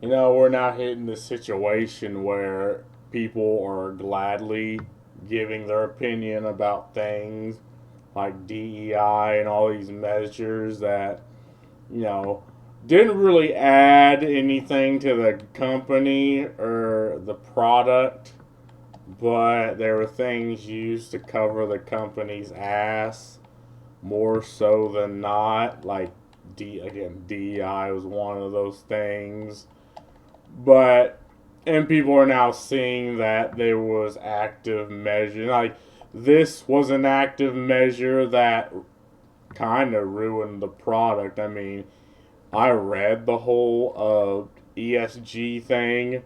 We're now hitting the situation where people are gladly giving their opinion about things like DEI and all these measures that, you know, didn't really add anything to the company or the product, but there were things used to cover the company's ass more so than not. Like, DEI was one of those things. But and people are now seeing that there was active measure. Like, this was an active measure that kind of ruined the product. I mean, I read the whole ESG thing.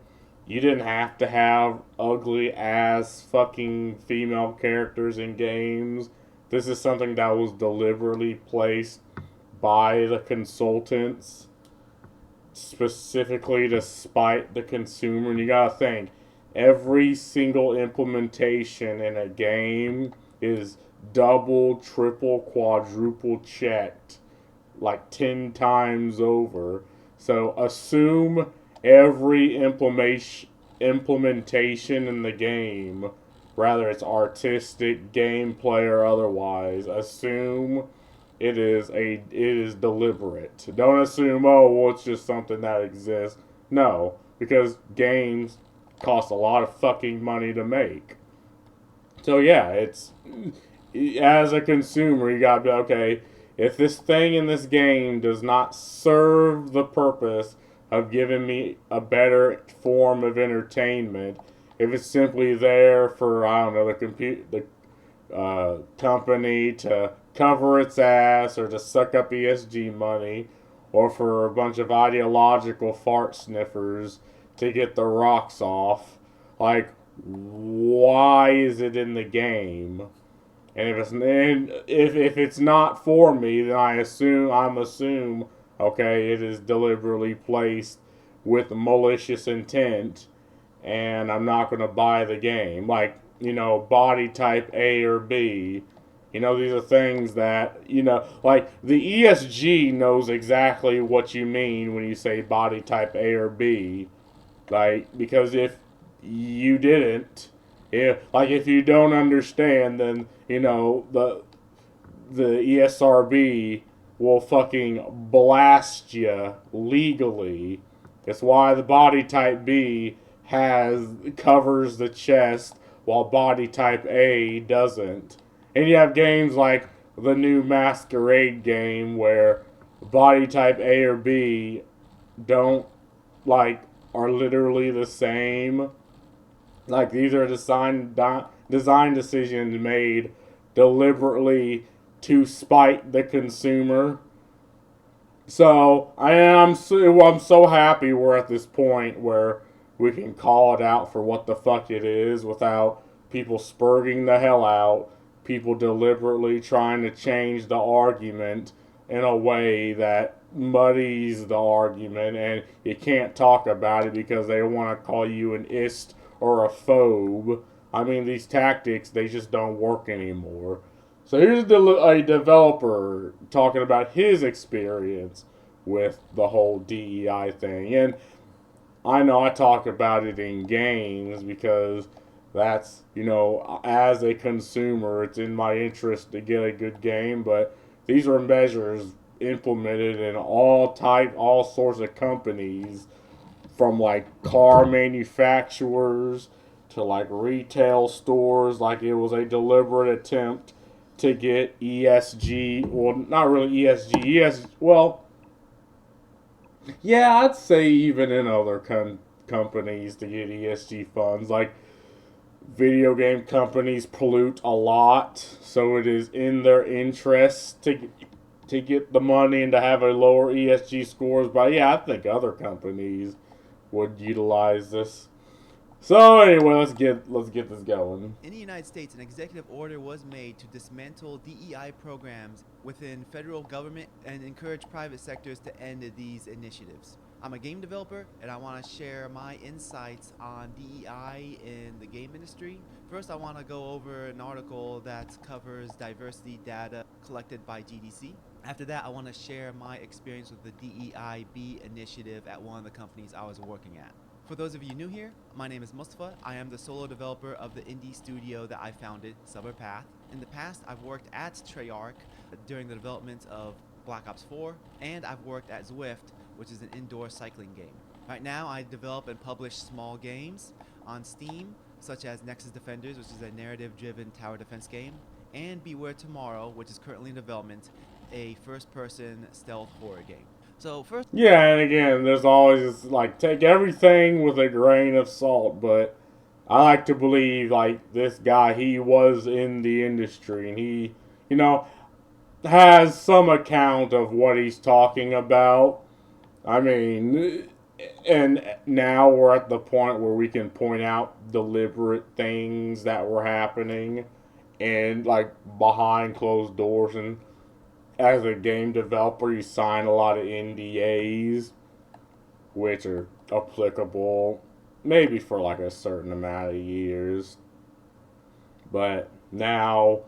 You didn't have to have ugly ass fucking female characters in games. This is something that was deliberately placed by the consultants specifically to spite the consumer. And you gotta think, every single implementation in a game is double, triple, quadruple checked like 10 times over. So assume every implementation in the game, whether it's artistic, gameplay, or otherwise, assume it is deliberate. Don't assume, oh well, it's just something that exists. No, because games cost a lot of fucking money to make. So yeah, it's as a consumer, you gotta be okay. If this thing in this game does not serve the purpose of giving me a better form of entertainment, if it's simply there for I don't know the company to cover its ass or to suck up ESG money, or for a bunch of ideological fart sniffers to get the rocks off, like why is it in the game? And if it's not for me, then I'm assume okay, it is deliberately placed with malicious intent, and I'm not gonna buy the game. Like body type A or B. These are things that like the ESG knows exactly what you mean when you say body type A or B. Like, because if you didn't, if you don't understand, then the ESRB will fucking blast you legally. That's why the body type B has covers the chest while body type A doesn't. And you have games like the new Masquerade game where body type A or B don't like are literally the same. Like, these are design decisions made deliberately to spite the consumer. So I'm so happy we're at this point where we can call it out for what the fuck it is without people spurging the hell out, people deliberately trying to change the argument in a way that muddies the argument, and you can't talk about it because they want to call you an ist or a phobe. I mean, these tactics, they just don't work anymore. So here's a developer talking about his experience with the whole DEI thing. And I know I talk about it in games because that's, as a consumer, it's in my interest to get a good game. But these are measures implemented in all sorts of companies, from like car manufacturers to like retail stores. Like, it was a deliberate attempt to get ESG, well, not really ESG, well, yeah, I'd say even in other companies to get ESG funds. Like, video game companies pollute a lot, so it is in their interest to get the money and to have a lower ESG scores. But yeah, I think other companies would utilize this. So anyway, let's get this going. In the United States, an executive order was made to dismantle DEI programs within federal government and encourage private sectors to end these initiatives. I'm a game developer and I want to share my insights on DEI in the game industry. First, I want to go over an article that covers diversity data collected by GDC. After that, I want to share my experience with the DEIB initiative at one of the companies I was working at. For those of you new here, my name is Mustafa. I am the solo developer of the indie studio that I founded, Suburb Path. In the past, I've worked at Treyarch during the development of Black Ops 4, and I've worked at Zwift, which is an indoor cycling game. Right now, I develop and publish small games on Steam, such as Nexus Defenders, which is a narrative-driven tower defense game, and Beware Tomorrow, which is currently in development, a first-person stealth horror game. So first, Yeah, and again, there's always like take everything with a grain of salt, but I like to believe like this guy, he was in the industry and he, you know, has some account of what he's talking about. I mean, and now we're at the point where we can point out deliberate things that were happening and like behind closed doors, and as a game developer you sign a lot of NDAs which are applicable maybe for like a certain amount of years. But now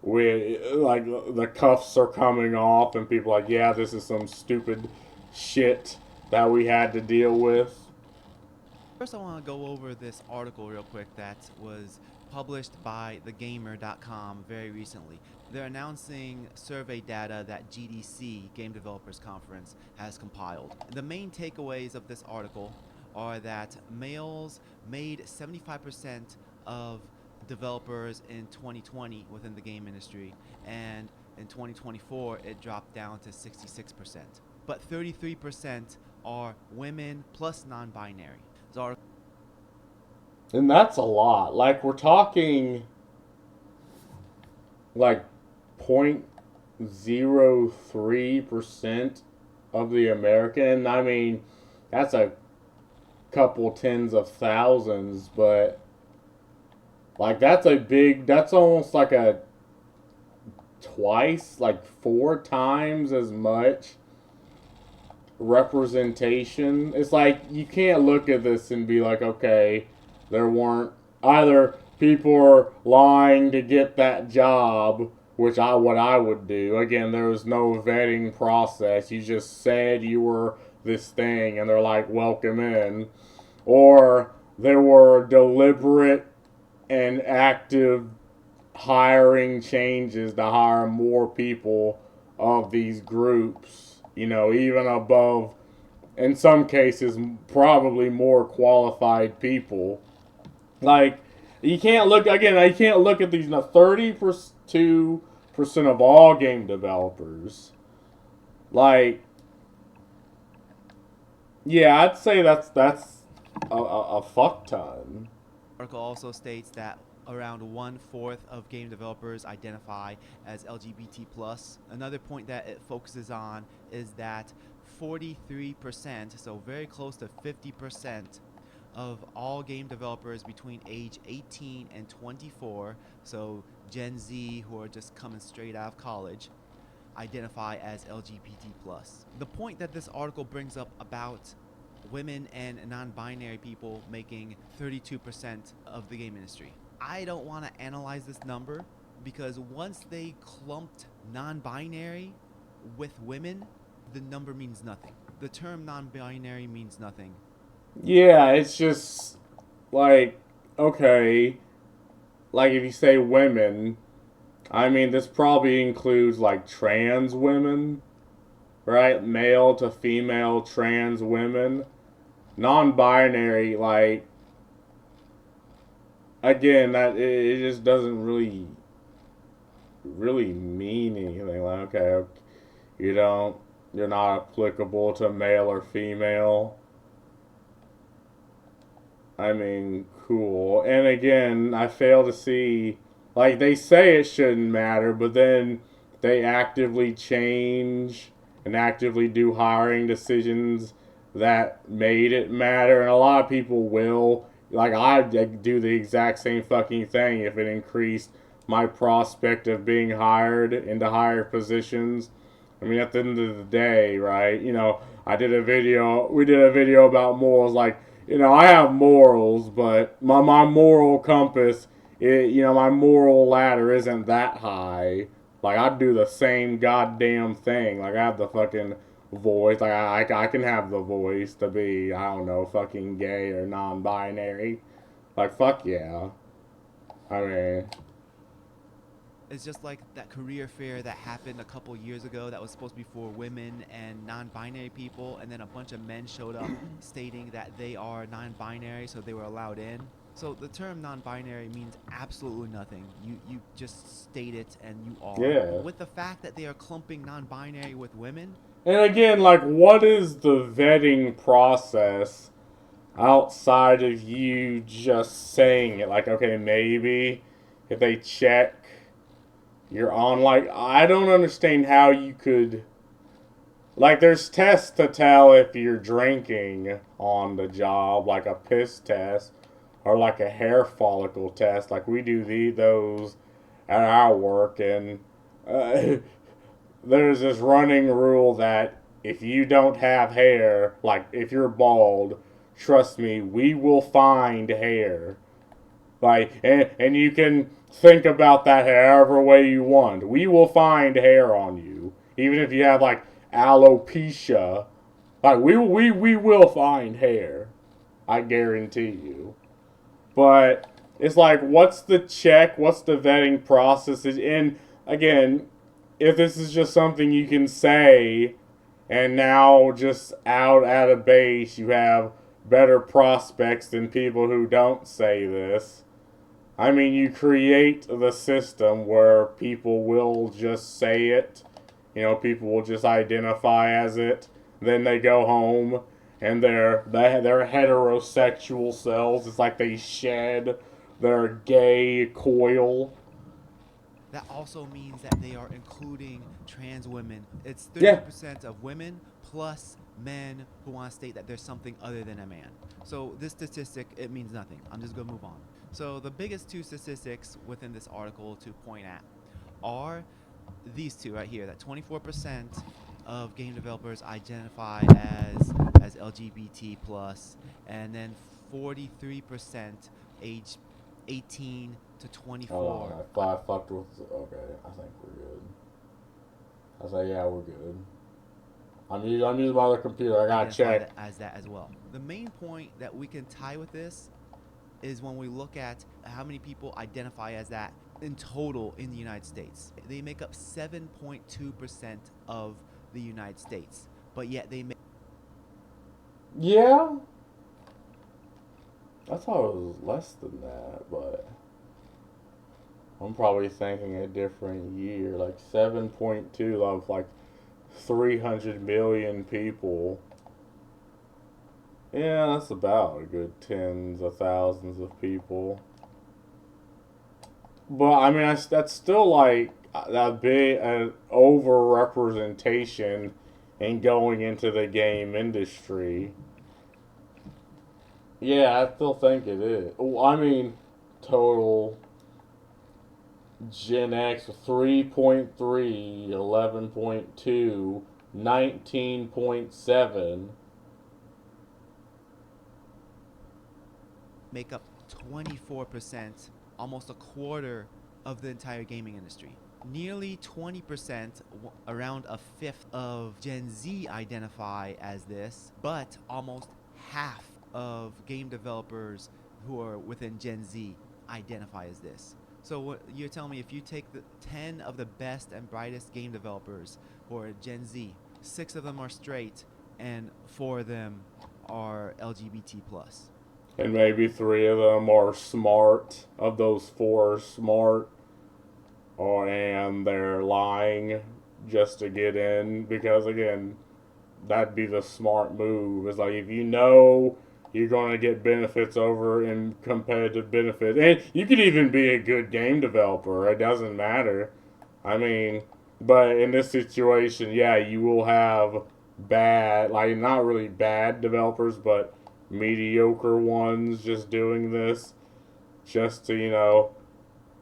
we like the cuffs are coming off and people are like, yeah, this is some stupid shit that we had to deal with. First, I want to go over this article real quick that was published by thegamer.com very recently. They're announcing survey data that GDC, Game Developers Conference, has compiled. The main takeaways of this article are that males made 75% of developers in 2020 within the game industry, and in 2024 it dropped down to 66%. But 33% are women plus non-binary. And that's a lot. Like we're talking like 0.03% of the American. I mean, that's a couple tens of thousands, but like that's almost like a twice, like four times as much representation. It's like you can't look at this and be like, okay, there weren't either people are lying to get that job, which I what I would do. Again, there was no vetting process. You just said you were this thing and they're like, welcome in. Or there were deliberate and active hiring changes to hire more people of these groups, even above, in some cases, probably more qualified people. Like, you can't look, again, I can't look at these 32% of all game developers. Like, yeah, I'd say that's a fuck ton. The article also states that around 1/4 of game developers identify as LGBT+. Another point that it focuses on is that 43%, so very close to 50%, of all game developers between age 18 and 24, so Gen Z who are just coming straight out of college, identify as LGBT+. The point that this article brings up about women and non-binary people making 32% of the game industry, I don't want to analyze this number because once they clumped non-binary with women, the number means nothing. The term non-binary means nothing. Yeah, it's just like, okay, like if you say women, I mean, this probably includes like trans women, right? Male to female trans women. Non binary, like, again, that it just doesn't really mean anything. Like, okay, you're not applicable to male or female. I mean, cool. And again, I fail to see, like, they say it shouldn't matter, but then they actively change and actively do hiring decisions that made it matter. And a lot of people will. Like, I'd do the exact same fucking thing if it increased my prospect of being hired into higher positions. I mean, at the end of the day, right? We did a video about morals. Like, I have morals, but my moral compass, my moral ladder isn't that high. Like, I'd do the same goddamn thing. Like, I have the fucking voice. Like, I can have the voice to be, I don't know, fucking gay or non binary. Like, fuck yeah. I mean, It's just like that career fair that happened a couple years ago that was supposed to be for women and non-binary people, and then a bunch of men showed up stating that they are non-binary, so they were allowed in. So the term non-binary means absolutely nothing. You just state it and you are. yeah. With the fact that they are clumping non-binary with women, And again, like, what is the vetting process outside of you just saying it? Like, okay, maybe if they check you're on, like, I don't understand how you could. Like, there's tests to tell if you're drinking on the job, like a piss test or like a hair follicle test. Like, we do those at our work, and uh, there's this running rule that if you don't have hair, like if you're bald, trust me, we will find hair. Like, and you can think about that however way you want. We will find hair on you, even if you have like alopecia. Like, we will find hair. I guarantee you. But it's like, what's the check? What's the vetting process? And again, if this is just something you can say, and now just out at a base, you have better prospects than people who don't say this. I mean, you create the system where people will just say it. You know, people will just identify as it. Then they go home and they're heterosexual selves. It's like they shed their gay coil. that also means that they are including trans women. It's Yeah. 30% of women plus men who want to state that there's something other than a man. So this statistic, it means nothing. I'm just going to move on. So the biggest two statistics within this article to point at are these two right here, that 24% of game developers identify as LGBT plus, and then 43% age 18 to 24. Oh, I fucked with. Okay, I think we're good. I say, yeah, we're good. I'm using my other computer. I gotta Identify check. as that as well. The main point that we can tie with this is when we look at how many people identify as that in total in the United States. They make up 7.2% of the United States, but yet they make. Yeah, I thought it was less than that, but I'm probably thinking a different year. Like 7.2 of like 300 million people. Yeah, that's about a good tens of thousands of people. But I mean, that's still like that big an overrepresentation in going into the game industry. Yeah, I still think it is. Oh, I mean, total Gen X 3.3, 11.2, 19.7. Make up 24%, almost a quarter of the entire gaming industry. Nearly 20%, around a fifth of Gen Z identify as this, but almost half of game developers who are within Gen Z identify as this. So what you're telling me, if you take the 10 of the best and brightest game developers who are Gen Z, 6 of them are straight and 4 of them are LGBT plus. And maybe 3 of them are smart. Of those 4 are smart. Or, and they're lying just to get in. Because, again, that'd be the smart move. It's like, if you know you're going to get benefits over in competitive benefits. And you could even be a good game developer. It doesn't matter. I mean, but in this situation, yeah, you will have bad, like, not really bad developers, but mediocre ones just doing this just to,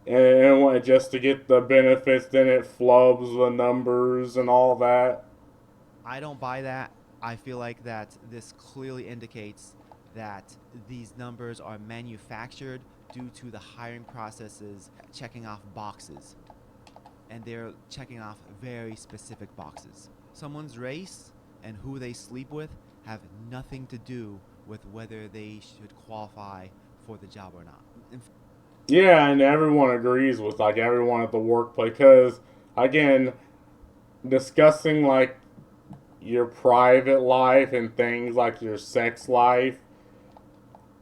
and just to get the benefits, then it flubs the numbers and all that. I don't buy that. I feel like that this clearly indicates that these numbers are manufactured due to the hiring processes checking off boxes. and they're checking off very specific boxes. Someone's race and who they sleep with have nothing to do with whether they should qualify for the job or not. Yeah, and everyone agrees with like everyone at the workplace because again, discussing like your private life and things like your sex life,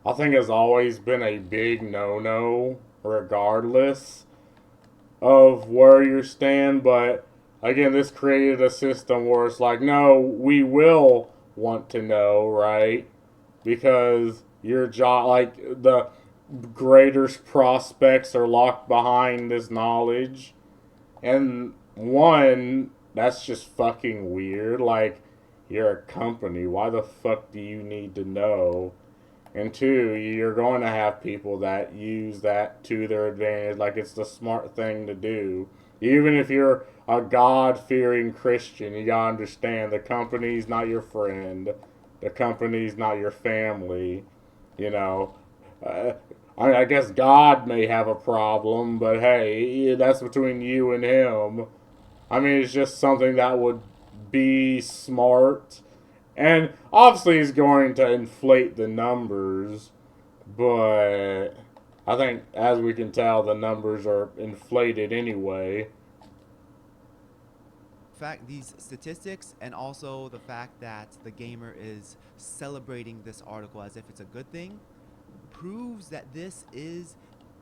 I think has always been a big no-no, regardless of where you stand. But again, this created a system where it's like, no, we will want to know, right? Because your job, like the greater prospects are locked behind this knowledge. And one, that's just fucking weird. Like, you're a company. Why the fuck do you need to know? And two, you're going to have people that use that to their advantage. Like, it's the smart thing to do. Even if you're a God fearing Christian, you gotta understand the company's not your friend. The company's not your family. You know, uh, I guess God may have a problem, but hey, that's between you and him. I mean, it's just something that would be smart. And obviously, he's going to inflate the numbers, but I think, as we can tell, the numbers are inflated anyway. Fact, these statistics and also the fact that the gamer is celebrating this article as if it's a good thing proves that this is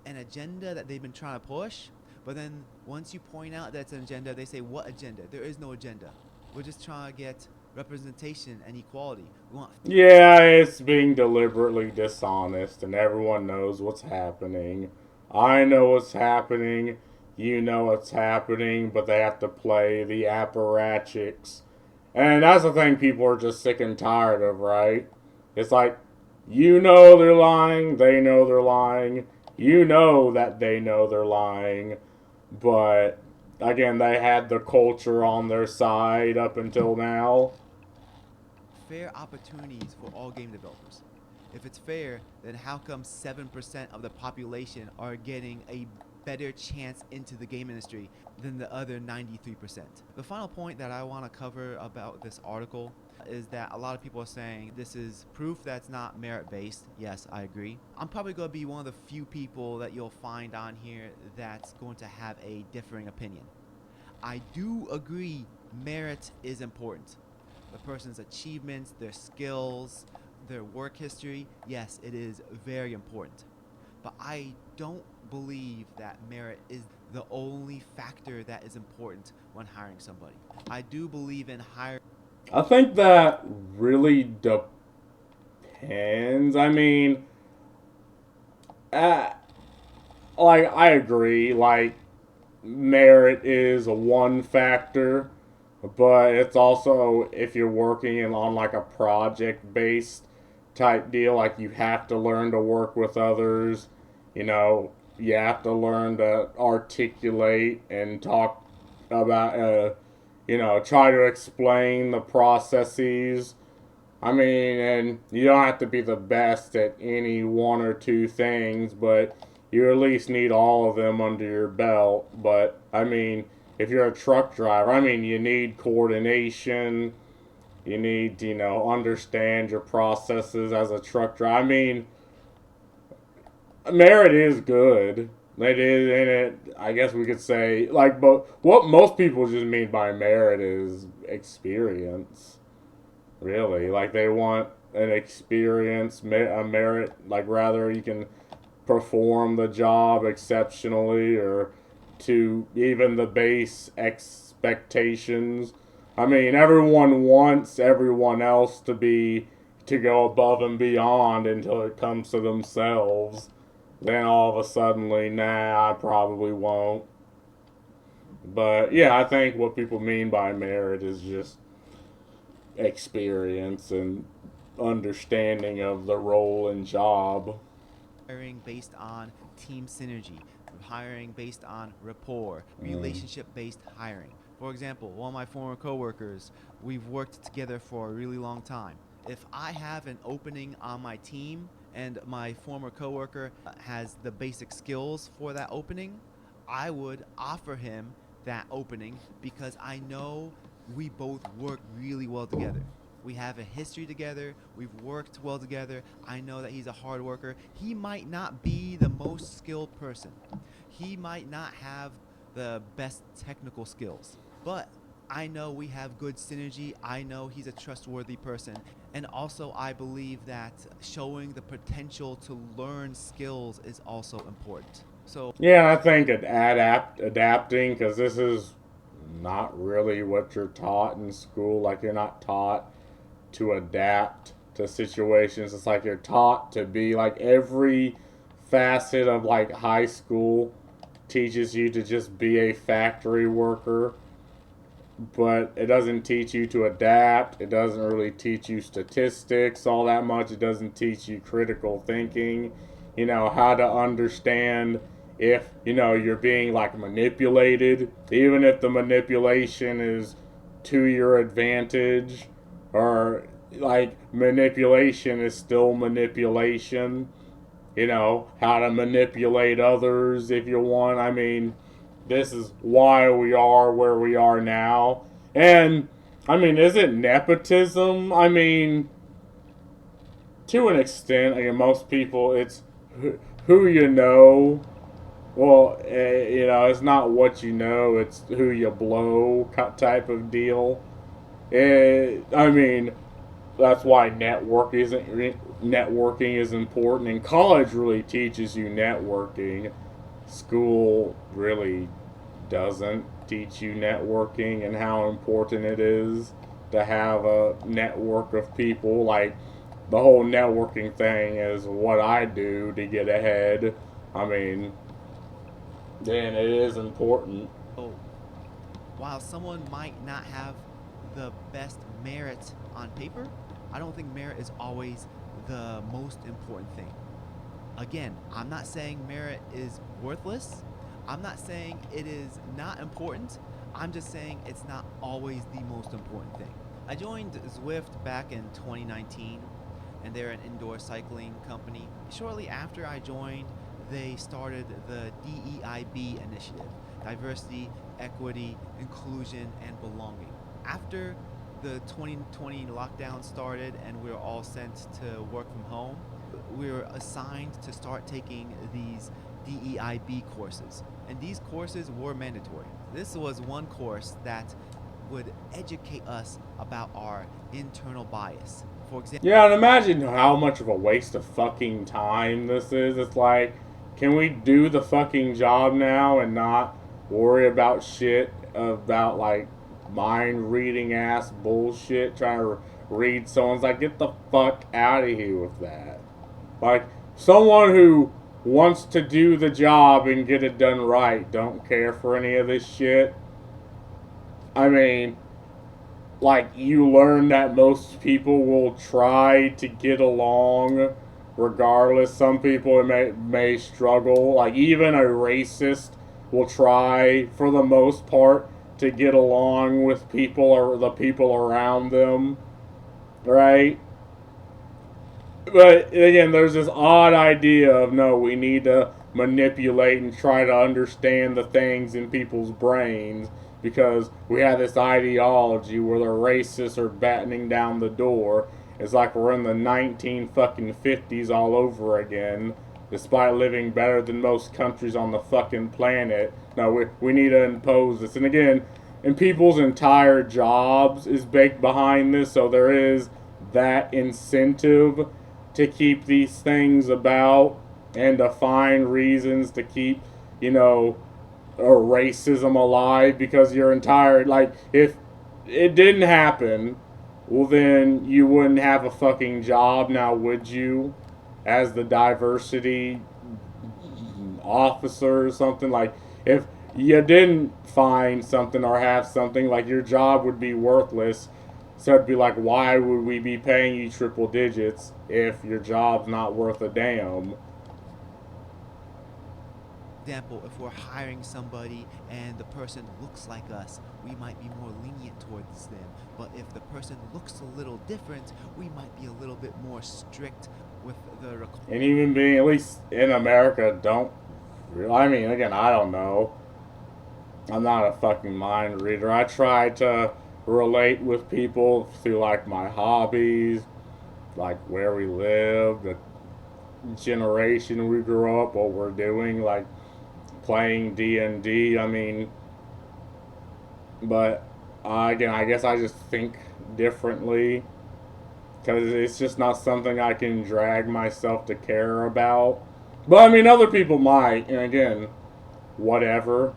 an agenda that they've been trying to push. But then once you point out that it's an agenda, they say, what agenda? There is no agenda. We're just trying to get representation and equality. We want. Yeah, it's being deliberately dishonest, and everyone knows what's happening. I know what's happening. You know what's happening, but they have to play the apparatchiks. And that's the thing people are just sick and tired of, right? It's like, you know they're lying, they know they're lying, you know that they know they're lying, but again, they had the culture on their side up until now. Fair opportunities for all game developers. If it's fair, then how come 7% of the population are getting a better chance into the game industry than the other 93%? The final point that I want to cover about this article is that a lot of people are saying this is proof that's not merit based. Yes, I agree. I'm probably going to be one of the few people that you'll find on here that's going to have a differing opinion. I do agree merit is important. The person's achievements, their skills, their work history, yes, it is very important. But I don't believe that merit is the only factor that is important when hiring somebody. I do believe in hiring. I think that really depends. I mean, uh, like, I agree. Like, merit is one factor, but it's also if you're working in on like a project based type deal, like you have to learn to work with others. You know, you have to learn to articulate and talk about, try to explain the processes. I mean, and you don't have to be the best at any one or two things, but you at least need all of them under your belt. But, I mean, if you're a truck driver, I mean, you need coordination. You need to, understand your processes as a truck driver. I mean, merit is good. It is, and I guess we could say, like, but what most people just mean by merit is experience. Really, like they want an experience, a merit. Like rather you can perform the job exceptionally, or to even the base expectations. I mean, everyone wants everyone else to go above and beyond until it comes to themselves. Then all of a suddenly, nah, I probably won't. But yeah, I think what people mean by merit is just experience and understanding of the role and job. Hiring based on team synergy, hiring based on rapport, relationship based hiring. For example, one of my former coworkers, we've worked together for a really long time. If I have an opening on my team and my former coworker has the basic skills for that opening, I would offer him that opening because I know we both work really well together. We have a history together. We've worked well together. I know that he's a hard worker. He might not be the most skilled person. He might not have the best technical skills. But I know we have good synergy. I know he's a trustworthy person. And also, I believe that showing the potential to learn skills is also important. So, Yeah, I think adapting, because this is not really what you're taught in school. Like, you're not taught to adapt to situations. It's like you're taught to be like every facet of like high school teaches you to just be a factory worker, but it doesn't teach you to adapt. It doesn't really teach you statistics all that much. It doesn't teach you critical thinking, how to understand if, you're being like manipulated, even if the manipulation is to your advantage, or like manipulation is still manipulation, how to manipulate others if you want. I mean, this is why we are where we are now. And, I mean, is it nepotism? I mean, to an extent, most people, it's who you know. Well, it's not what you know, it's who you blow type of deal. I mean, that's why networking is important, and college really teaches you networking. School really doesn't teach you networking and how important it is to have a network of people. Like, the whole networking thing is what I do to get ahead. I mean, then it is important. oh, while someone might not have the best merit on paper, I don't think merit is always the most important thing. Again, I'm not saying merit is worthless. I'm not saying it is not important. I'm just saying it's not always the most important thing. I joined Zwift back in 2019, and they're an indoor cycling company. Shortly after I joined, they started the DEIB initiative: diversity, equity, inclusion, and belonging. After the 2020 lockdown started and we were all sent to work from home, we were assigned to start taking these DEIB courses. And these courses were mandatory. This was one course that would educate us about our internal bias. For example, Yeah, and imagine how much of a waste of fucking time this is. It's like, can we do the fucking job now and not worry about shit about like mind reading ass bullshit, trying to read someone's like, get the fuck out of here with that. Like, someone who wants to do the job and get it done right don't care for any of this shit. I mean, like, you learn that most people will try to get along regardless. Some people may struggle. Like, even a racist will try for the most part to get along with people or the people around them, right? But again, there's this odd idea of, no, we need to manipulate and try to understand the things in people's brains because we have this ideology where the racists are battening down the door. It's like we're in the 19 fucking 50s all over again, despite living better than most countries on the fucking planet. No, we need to impose this. And again, and people's entire jobs is baked behind this, so there is that incentive to keep these things about and to find reasons to keep, or racism alive, because your entire, like, if it didn't happen, well, then you wouldn't have a fucking job now, would you? As the diversity officer or something. Like, if you didn't find something or have something, like, your job would be worthless. So it'd be like, why would we be paying you triple digits if your job's not worth a damn? example, if we're hiring somebody and the person looks like us, we might be more lenient towards them. But if the person looks a little different, we might be a little bit more strict with the requirements. And even being, at least in America, don't. I mean, again, I don't know. I'm not a fucking mind reader. I try to relate with people through like my hobbies, like where we live, the generation we grew up, what we're doing, like playing D&D. I mean, but again, I guess I just think differently because it's just not something I can drag myself to care about. But I mean, other people might, and again, whatever.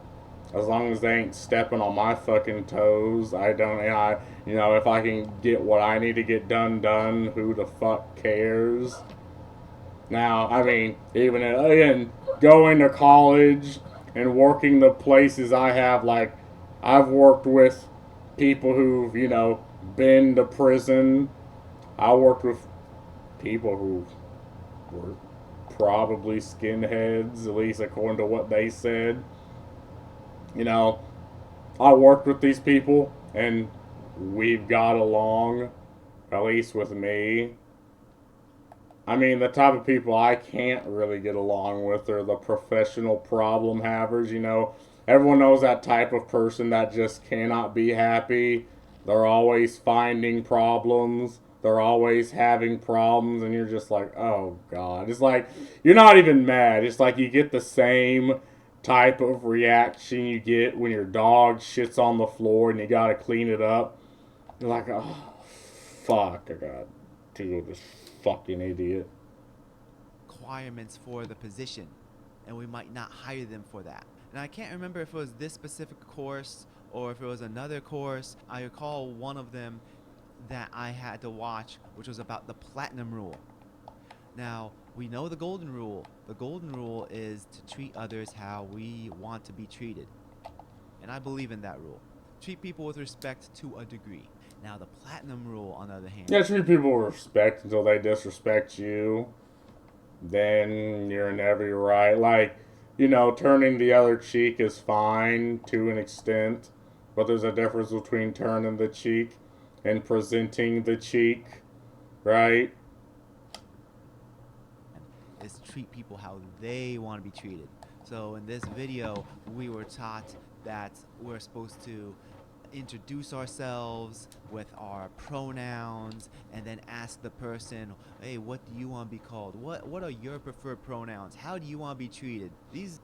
As long as they ain't stepping on my fucking toes, I don't. And I, if I can get what I need to get done, who the fuck cares? Now, I mean, even again, going to college and working the places I have, like, I've worked with people who've, been to prison. I worked with people who were probably skinheads, at least according to what they said. You know, I worked with these people and we've got along, at least with me. I mean, the type of people I can't really get along with are the professional problem havers, Everyone knows that type of person that just cannot be happy. They're always finding problems. They're always having problems, and you're just like, oh, God. It's like, you're not even mad. It's like you get the same type of reaction you get when your dog shits on the floor and you gotta clean it up. You're like, oh, fuck, I gotta deal with this fucking idiot. Requirements for the position, and we might not hire them for that. And I can't remember if it was this specific course or if it was another course. I recall one of them that I had to watch, which was about the platinum rule. Now, we know the golden rule. The golden rule is to treat others how we want to be treated. And I believe in that rule. Treat people with respect to a degree. Now, the platinum rule, on the other hand... Yeah, treat people with respect until they disrespect you. Then you're in every right. Like, turning the other cheek is fine to an extent. But there's a difference between turning the cheek and presenting the cheek. Right? Is treat people how they want to be treated. So in this video, we were taught that we're supposed to introduce ourselves with our pronouns and then ask the person, hey, what do you want to be called? What are your preferred pronouns? How do you want to be treated?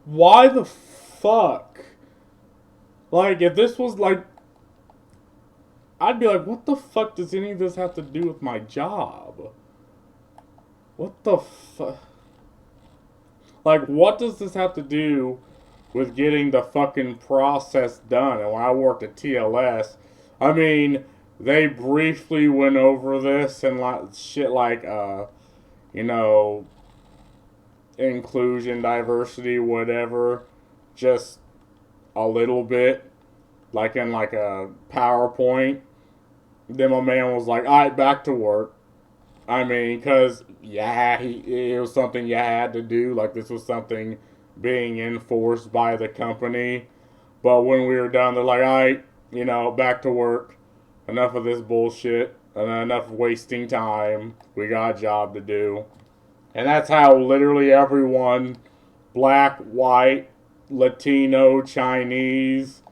Why the fuck? Like, if this was like, I'd be like, what the fuck does any of this have to do with my job? What the fuck? Like, what does this have to do with getting the fucking process done? And when I worked at TLS, I mean, they briefly went over this and like shit like, inclusion, diversity, whatever, just a little bit, like in like a PowerPoint. Then my man was like, all right, back to work. I mean, because, it was something you had to do. Like, this was something being enforced by the company. But when we were done, they're like, all right, back to work. Enough of this bullshit. Enough wasting time. We got a job to do. And that's how literally everyone, black, white, Latino, Chinese,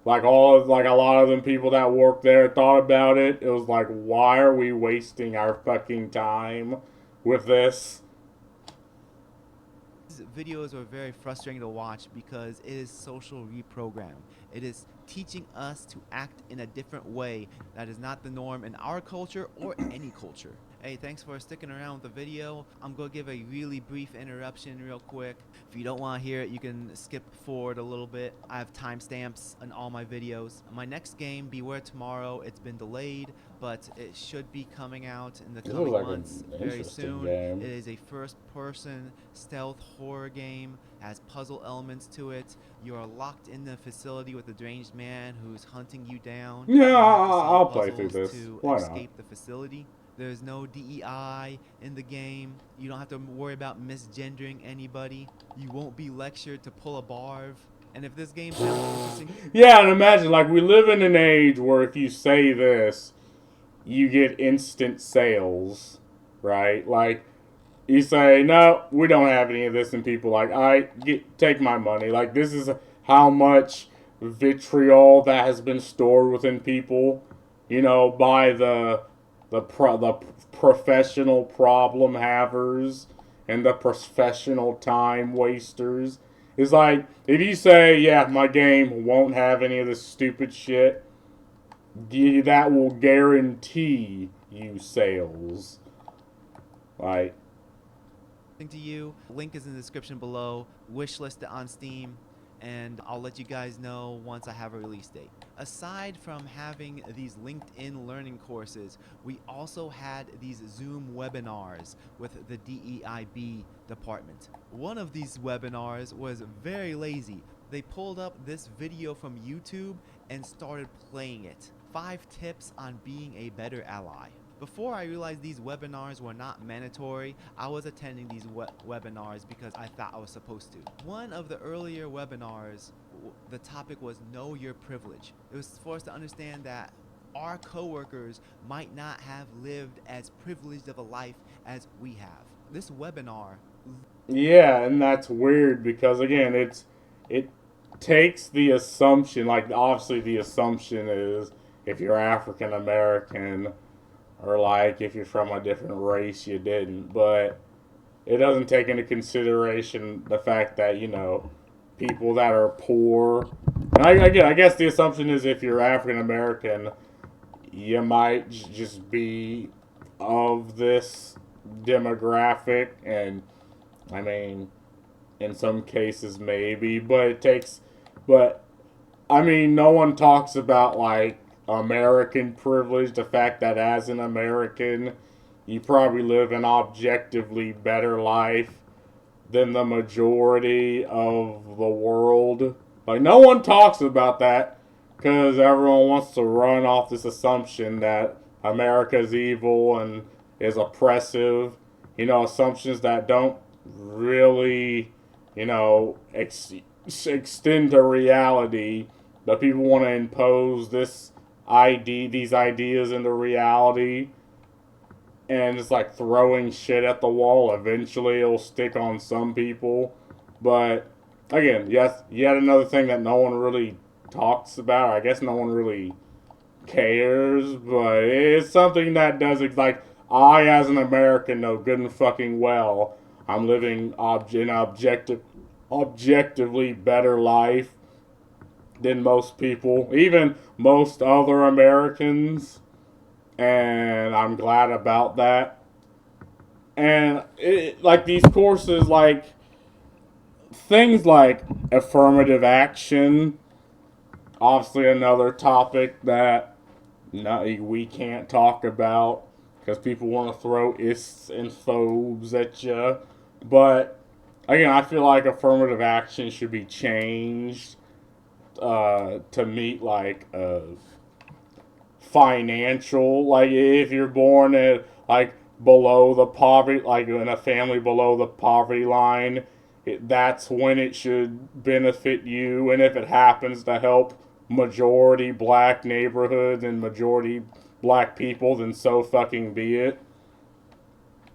like a lot of them people that worked there thought about it. It was like, why are we wasting our fucking time with this? These videos are very frustrating to watch because it is social reprogramming. It is teaching us to act in a different way that is not the norm in our culture or any culture. Hey, thanks for sticking around with the video. I'm going to give a really brief interruption real quick. If you don't want to hear it, you can skip forward a little bit. I have timestamps on all my videos. My next game, Beware Tomorrow, it's been delayed, but it should be coming out in the coming months very soon. Game. It is a first-person stealth horror game, has puzzle elements to it. You are locked in the facility with a deranged man who's hunting you down. Yeah, I'll play through this. To Why escape not? the facility. There's no DEI in the game. You don't have to worry about misgendering anybody. You won't be lectured to pull a barv. And if this game sounds interesting... Yeah, and imagine, like, we live in an age where if you say this, you get instant sales, right? Like, you say, no, we don't have any of this, and people like, all right, take my money. Like, this is how much vitriol that has been stored within people, by the professional problem havers and the professional time wasters. It's like if you say, yeah, my game won't have any of this stupid shit, that will guarantee you sales. Like, To you. Link is in the description below. Wishlist it on Steam, and I'll let you guys know once I have a release date. Aside from having these LinkedIn learning courses, we also had these Zoom webinars with the DEIB department. One of these webinars was very lazy. They pulled up this video from YouTube and started playing it. 5 tips on being a better ally. Before I realized these webinars were not mandatory, I was attending these webinars because I thought I was supposed to. One of the earlier webinars, the topic was Know Your Privilege. It was for us to understand that our coworkers might not have lived as privileged of a life as we have. This webinar... yeah, and that's weird because, again, it takes the assumption, like, obviously the assumption is if you're African American, or like if you're from a different race, you didn't. But it doesn't take into consideration the fact that, people that are poor. And I guess the assumption is if you're African American, you might just be of this demographic. And I mean, in some cases, maybe. But I mean, no one talks about like American privilege, the fact that as an American, you probably live an objectively better life than the majority of the world. Like, no one talks about that because everyone wants to run off this assumption that America's evil and is oppressive. Assumptions that don't really, extend to reality. But people want to impose these ideas into reality, and it's like throwing shit at the wall. Eventually it'll stick on some people, but again, yes, yet another thing that no one really talks about. I guess no one really cares, but it's something that does like I as an American know good and fucking well I'm living an objectively better life than most people, even most other Americans, and I'm glad about that. And like these courses, like things like affirmative action, obviously another topic that we can't talk about because people want to throw ists and phobes at you. But again, I feel like affirmative action should be changed to meet like financial, like if you're born at like below the poverty, like in a family below the poverty line, that's when it should benefit you. And if it happens to help majority black neighborhoods and majority black people, then so fucking be it.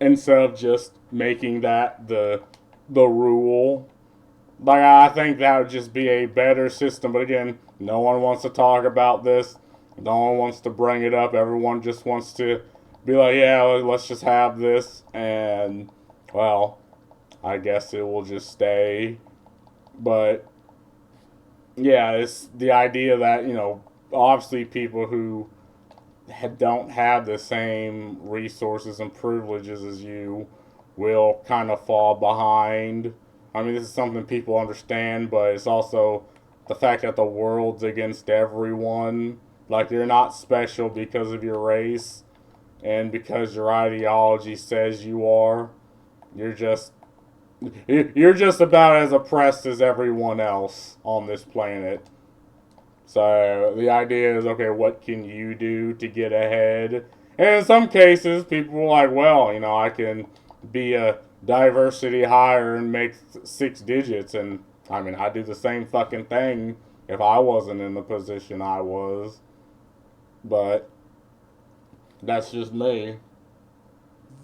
Instead of just making that the rule. Like, I think that would just be a better system. But again, no one wants to talk about this. No one wants to bring it up. Everyone just wants to be like, yeah, let's just have this. And, well, I guess it will just stay. But, yeah, it's the idea that, obviously people who don't have the same resources and privileges as you will kind of fall behind. I mean, this is something people understand, but it's also the fact that the world's against everyone. Like, you're not special because of your race and because your ideology says you are. You're just about as oppressed as everyone else on this planet. So the idea is, okay, what can you do to get ahead? And in some cases, people are like, well, I can be a diversity hire and make 6 digits. And I mean, I do the same fucking thing if I wasn't in the position I was. But that's just me.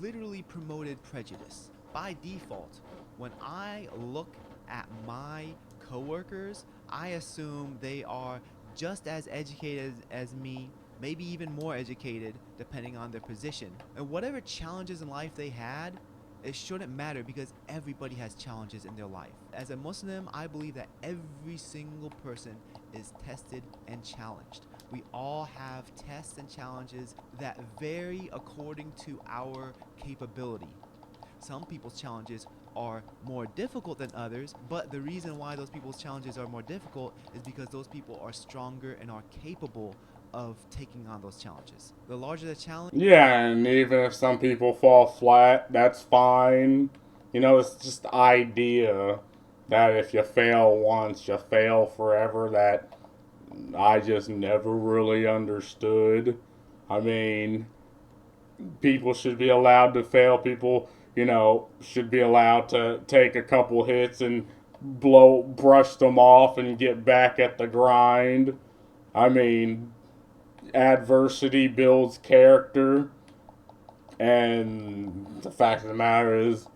Literally promoted prejudice. By default, when I look at my coworkers, I assume they are just as educated as me, maybe even more educated, depending on their position. And whatever challenges in life they had, it shouldn't matter because everybody has challenges in their life. As a Muslim, I believe that every single person is tested and challenged. We all have tests and challenges that vary according to our capability. Some people's challenges are more difficult than others, but the reason why those people's challenges are more difficult is because those people are stronger and are capable of taking on those challenges. The larger the challenge, Yeah, and even if some people fall flat, that's fine. You know, it's just the idea that if you fail once, you fail forever. That I just never really understood. I mean, people should be allowed to fail. People, should be allowed to take a couple hits and brush them off and get back at the grind. I mean, adversity builds character, and the fact of the matter is,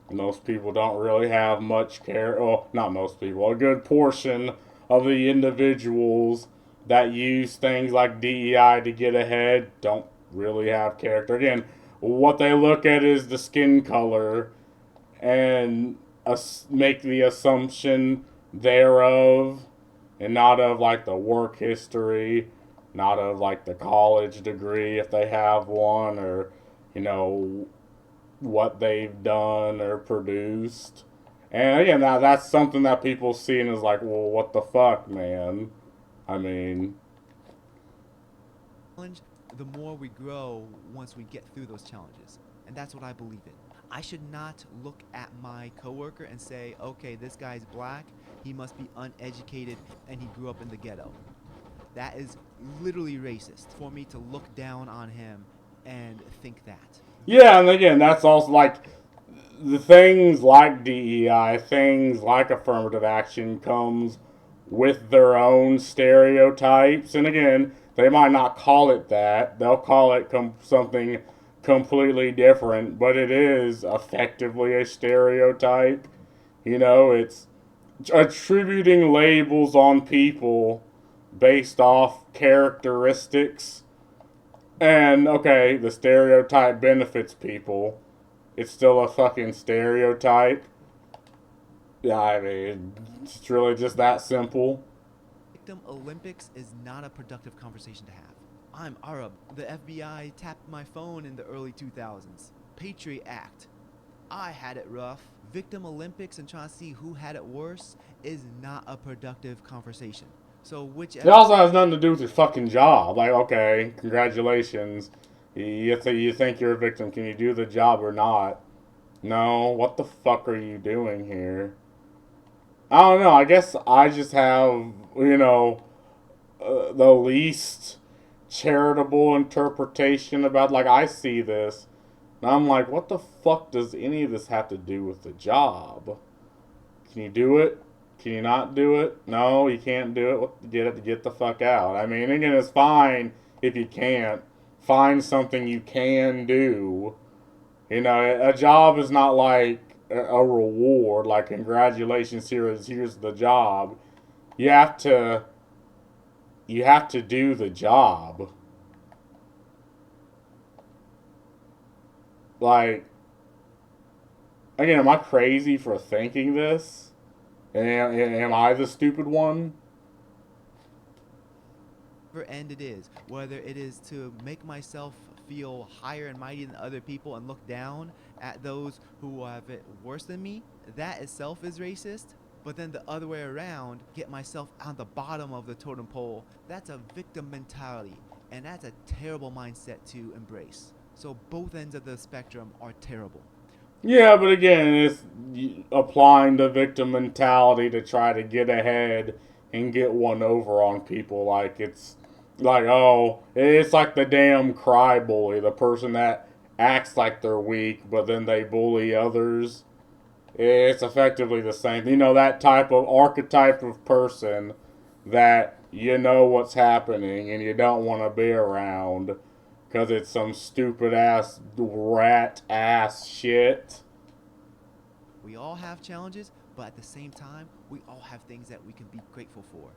most people don't really have much care. Well, not most people, a good portion of the individuals that use things like DEI to get ahead don't really have character. Again, what they look at is the skin color and make the assumption thereof, and not of like the work history, not of like the college degree if they have one, or you know what they've done or produced. And again, now that's something that people see and is like, well, what the fuck, man? I mean, the more we grow once we get through those challenges. And that's what I believe in. I should not look at my coworker and say, okay, this guy's black, he must be uneducated, and he grew up in the ghetto. That is literally racist for me to look down on him and think that. yeah, and again, that's also like the things like DEI, things like affirmative action comes with their own stereotypes. And again, they might not call it that. They'll call it something completely different, but it is effectively a stereotype. It's attributing labels on people based off characteristics. And okay, the stereotype benefits people. It's still a fucking stereotype. Yeah, I mean, it's really just that simple. Victim Olympics is not a productive conversation to have. I'm Arab. The FBI tapped my phone in the early 2000s. Patriot Act. I had it rough. Victim Olympics and trying to see who had it worse is not a productive conversation. So It also has nothing to do with your fucking job. Like, okay, congratulations. You think you're a victim. Can you do the job or not? No. What the fuck are you doing here? I don't know. I guess I just have, the least charitable interpretation about, like, I see this. And I'm like, what the fuck does any of this have to do with the job? Can you do it? Can you not do it? No, you can't do it. Get the fuck out. I mean, again, it's fine if you can't. Find something you can do. A job is not like a reward. Like, congratulations, here's the job. You have to. You have to do the job. Like, again, am I crazy for thinking this? Am I the stupid one? whatever end it is, whether it is to make myself feel higher and mighty than other people and look down at those who have it worse than me, that itself is racist. But then the other way around, get myself on the bottom of the totem pole, that's a victim mentality. And that's a terrible mindset to embrace. So both ends of the spectrum are terrible. Yeah, but again, it's applying the victim mentality to try to get ahead and get one over on people. Like, it's like, oh, it's like the damn cry bully, the person that acts like they're weak, but then they bully others. It's effectively the same. That type of archetype of person that you know what's happening and you don't want to be around because it's some stupid ass rat ass shit. We all have challenges, but at the same time, we all have things that we can be grateful for.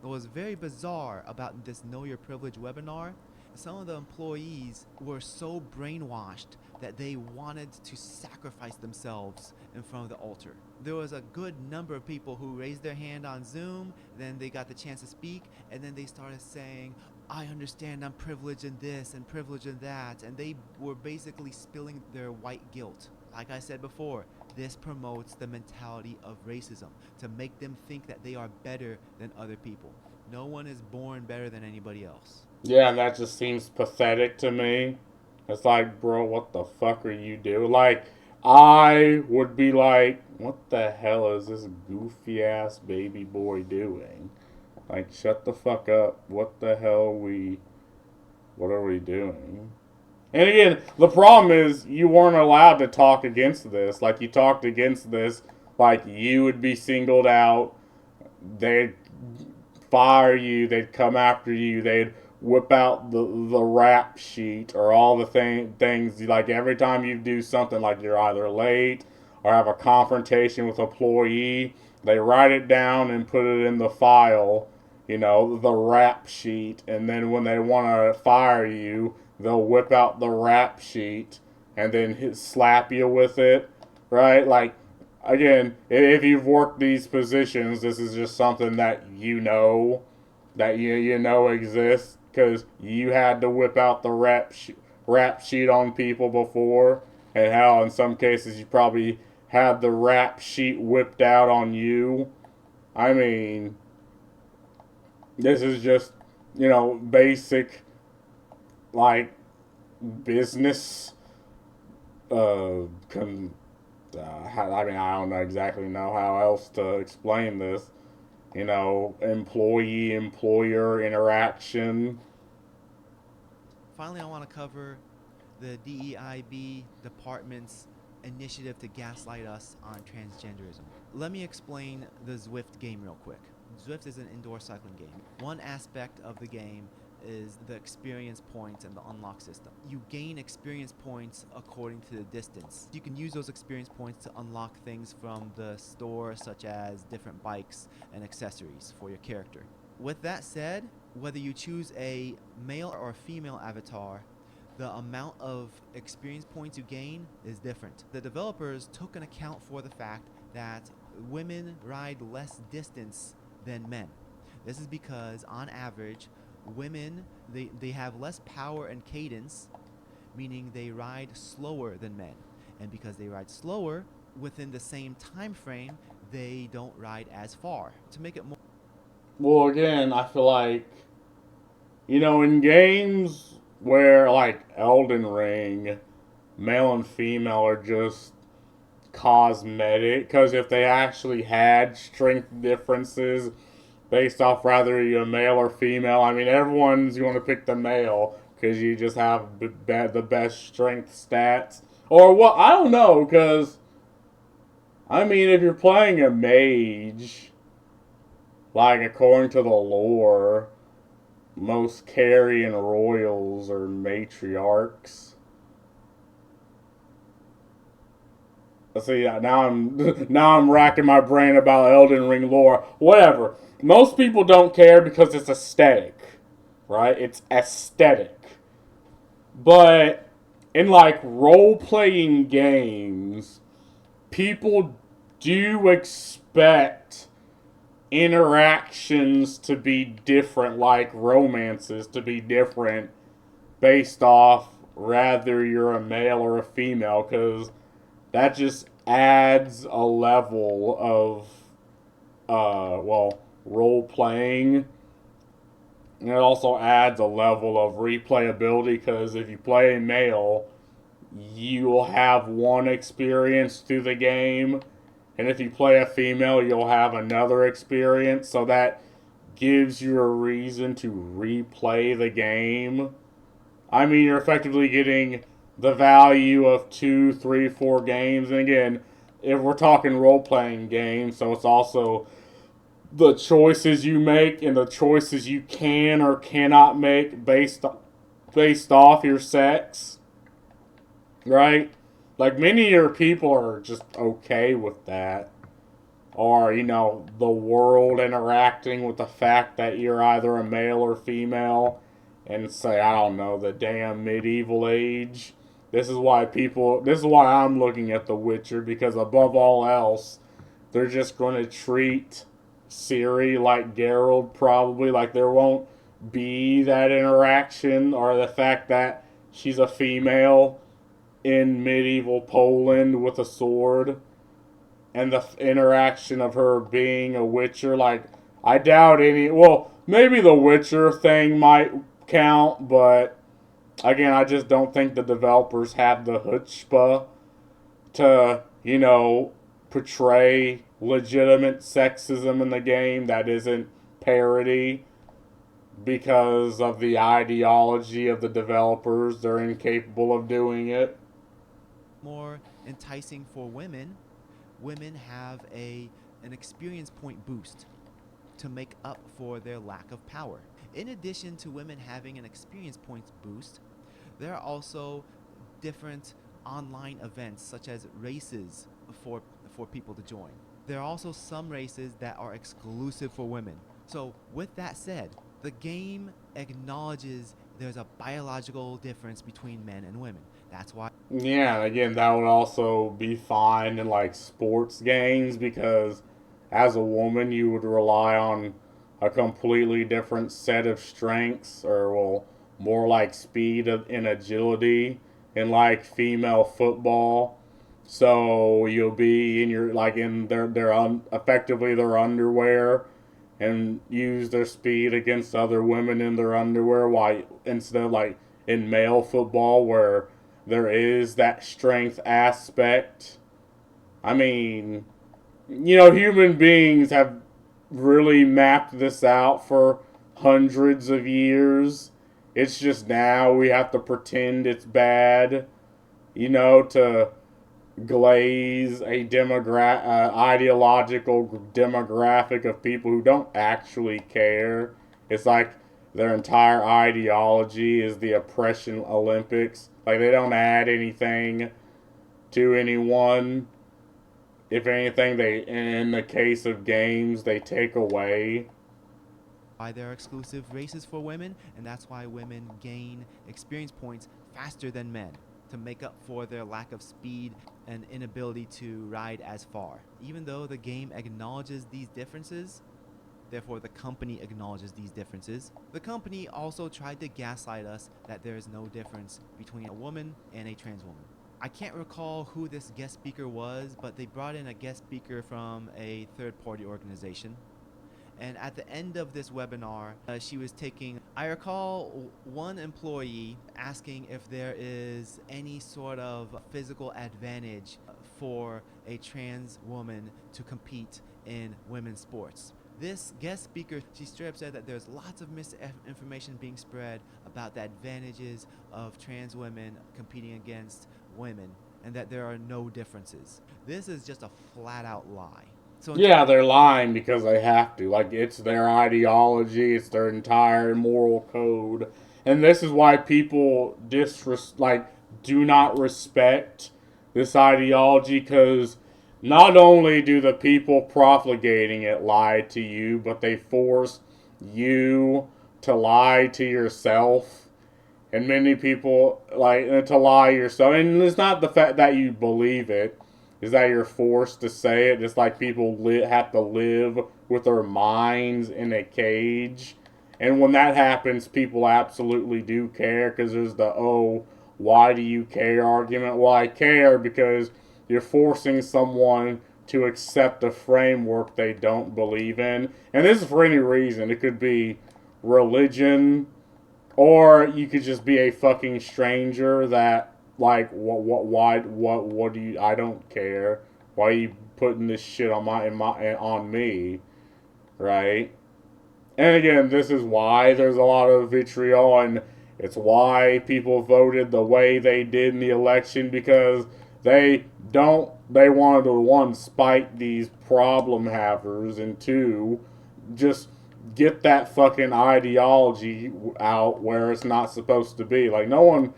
What was very bizarre about this Know Your Privilege webinar, some of the employees were so brainwashed that they wanted to sacrifice themselves in front of the altar. There was a good number of people who raised their hand on Zoom, then they got the chance to speak, and then they started saying, I understand I'm privileged in this and privileged in that, and they were basically spilling their white guilt. Like I said before, this promotes the mentality of racism, to make them think that they are better than other people. No one is born better than anybody else. Yeah, and that just seems pathetic to me. It's like, bro, what the fuck are you doing? Like, I would be like, what the hell is this goofy ass baby boy doing? Like, shut the fuck up. What the hell what are we doing? And again, the problem is you weren't allowed to talk against this. Like, you talked against this, like, you would be singled out. They'd fire you. They'd come after you. They'd whip out the rap sheet or all the things. Like, every time you do something, like you're either late or have a confrontation with an employee, they write it down and put it in the file, the rap sheet. And then when they want to fire you, they'll whip out the rap sheet and then slap you with it, right? Like, again, if you've worked these positions, this is just something that that you know exists, because you had to whip out the rap sheet on people before, and how in some cases you probably had the rap sheet whipped out on you. I mean, this is just, basic, like, business, I don't exactly know how else to explain this. Employee-employer interaction. Finally, I want to cover the DEIB department's initiative to gaslight us on transgenderism. Let me explain the Zwift game real quick. Zwift is an indoor cycling game. One aspect of the game is the experience points and the unlock system. You gain experience points according to the distance. You can use those experience points to unlock things from the store, such as different bikes and accessories for your character. With that said, whether you choose a male or female avatar, the amount of experience points you gain is different. The developers took an account for the fact that women ride less distance than men. This is because, on average, women, they have less power and cadence, meaning they ride slower than men. And because they ride slower, within the same time frame, they don't ride as far. To make it more... Well, again, I feel like, in games where, like, Elden Ring, male and female are just cosmetic, because if they actually had strength differences based off whether you're male or female, everyone's going to pick the male because you just have the best strength stats. Or what? I don't know, because, if you're playing a mage, like, according to the lore, most carrion royals are matriarchs. Let's see, now I'm racking my brain about Elden Ring lore. Whatever. Most people don't care because it's aesthetic, right? It's aesthetic. But in, like, role-playing games, people do expect interactions to be different, like romances to be different based off whether you're a male or a female, because that just adds a level of, role playing. And it also adds a level of replayability, because if you play a male, you will have one experience through the game, and if you play a female, you'll have another experience. So that gives you a reason to replay the game. You're effectively getting the value of 2, 3, 4 games. And again, if we're talking role-playing games, so it's also the choices you make and the choices you can or cannot make based off your sex, right? Like, many of your people are just okay with that. or the world interacting with the fact that you're either a male or female, and say, I don't know, the damn medieval age. This is why I'm looking at The Witcher, because above all else, they're just going to treat Ciri like Geralt, probably. Like, there won't be that interaction, or the fact that she's a female in medieval Poland with a sword, and the interaction of her being a Witcher. Like, I doubt any. Well, maybe the Witcher thing might count, but again, I just don't think the developers have the chutzpah to, portray legitimate sexism in the game that isn't parody, because of the ideology of the developers. They're incapable of doing it. More enticing for women, women have an experience point boost to make up for their lack of power. In addition to women having an experience points boost, there are also different online events such as races for people to join. There are also some races that are exclusive for women. So with that said, the game acknowledges there's a biological difference between men and women. That's why. Yeah, and again, that would also be fine in like sports games, because as a woman, you would rely on a completely different set of strengths, or well, more like speed and agility in like female football. So you'll be in your like in effectively their underwear, and use their speed against other women in their underwear. Why, instead of like in male football where there is that strength aspect. I mean, human beings have really mapped this out for hundreds of years. It's just now we have to pretend it's bad, to glaze a ideological demographic of people who don't actually care. It's like their entire ideology is the oppression Olympics. Like, they don't add anything to anyone. If anything, in the case of games, they take away. Why there are exclusive races for women, and that's why women gain experience points faster than men to make up for their lack of speed and inability to ride as far. Even though the game acknowledges these differences, therefore the company acknowledges these differences, the company also tried to gaslight us that there is no difference between a woman and a trans woman. I can't recall who this guest speaker was, but they brought in a guest speaker from a third-party organization. And at the end of this webinar, she was taking, I recall one employee asking if there is any sort of physical advantage for a trans woman to compete in women's sports. This guest speaker, she straight up said that there's lots of misinformation being spread about the advantages of trans women competing against women, and that there are no differences. This is just a flat out lie. So yeah, they're lying because they have to. Like, it's their ideology, it's their entire moral code. And this is why people do not respect this ideology, because not only do the people propagating it lie to you, but they force you to lie to yourself. And many people to lie yourself. And it's not the fact that you believe it, is that you're forced to say it. It's like people have to live with their minds in a cage. And when that happens, people absolutely do care, because there's the, oh, why do you care argument? Well, I care because you're forcing someone to accept a framework they don't believe in. And this is for any reason. It could be religion, or you could just be a fucking stranger that, like, what do you, I don't care. Why are you putting this shit on me, right? And again, this is why there's a lot of vitriol, and it's why people voted the way they did in the election, because they wanted to, one, spite these problem havers, and two, just get that fucking ideology out where it's not supposed to be. Like, no one,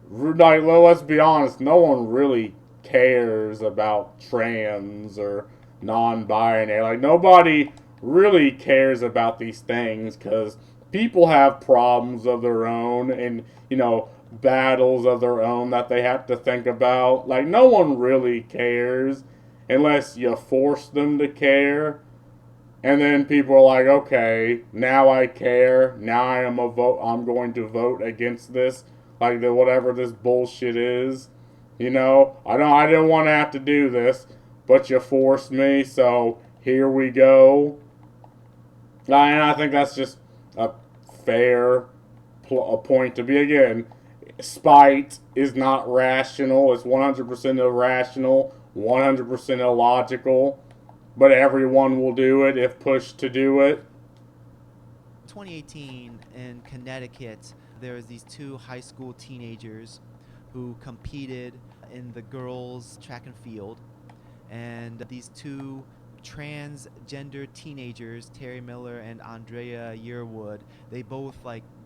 let's be honest, no one really cares about trans or non-binary. Like, nobody really cares about these things because people have problems of their own and, battles of their own that they have to think about. Like, no one really cares unless you force them to care. And then people are like, okay, now I care. Now I am a vote. I'm going to vote against this, like the whatever this bullshit is. I didn't want to have to do this, but you forced me, so here we go. And I think that's just a fair a point to be. Again, spite is not rational. It's 100% irrational, 100% illogical, but everyone will do it if pushed to do it. 2018 in Connecticut, there was these two high school teenagers who competed in the girls' track and field, and these two transgender teenagers, Terry Miller and Andrea Yearwood, they both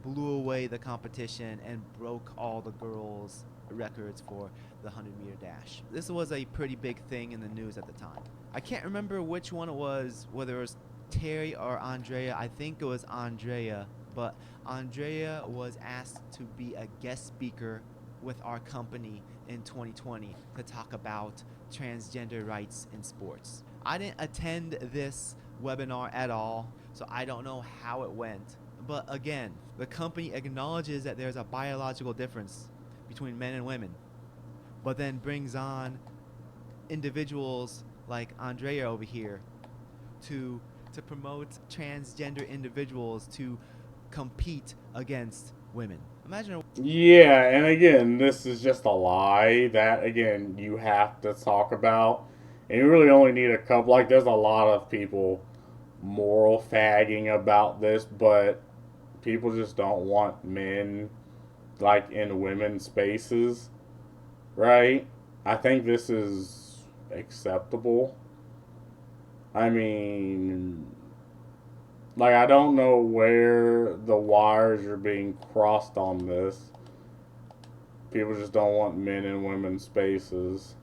blew away the competition and broke all the girls' records for the 100-meter dash. This was a pretty big thing in the news at the time. I can't remember which one it was, whether it was Terry or Andrea. I think it was Andrea, but Andrea was asked to be a guest speaker with our company in 2020 to talk about transgender rights in sports. I didn't attend this webinar at all, so I don't know how it went. But again, the company acknowledges that there's a biological difference between men and women, but then brings on individuals like Andrea over here to promote transgender individuals to compete against women. Imagine. Yeah, and again, this is just a lie that, again, you have to talk about. And you really only need a couple. Like, there's a lot of people moral fagging about this, but people just don't want men, in women's spaces, right? I think this is acceptable. I mean, I don't know where the wires are being crossed on this. People just don't want men in women's spaces.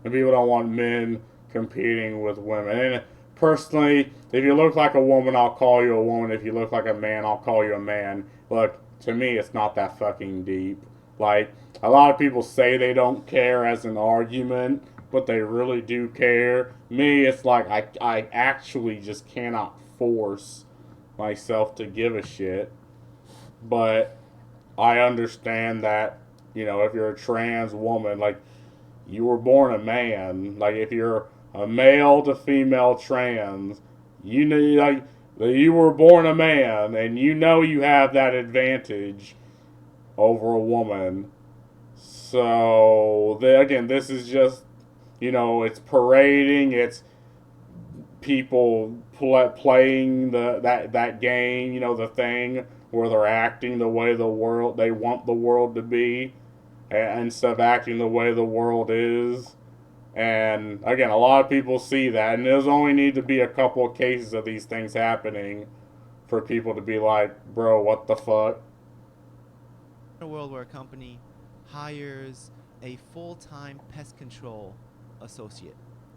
And people don't want men competing with women. And personally, if you look like a woman, I'll call you a woman. If you look like a man, I'll call you a man. Look, to me, it's not that fucking deep. A lot of people say they don't care as an argument, but they really do care. Me, it's I actually just cannot force myself to give a shit. But I understand that, if you're a trans woman, you were born a man. If you're a male to female trans, you were born a man, and you have that advantage over a woman. So, again, this is just, it's parading, it's people playing that game, the thing where they're acting the way they want the world to be, instead of acting the way the world is. And again, a lot of people see that, and there's only need to be a couple of cases of these things happening for people to be like, bro, what the fuck? In a world where a company hires a full-time pest control associate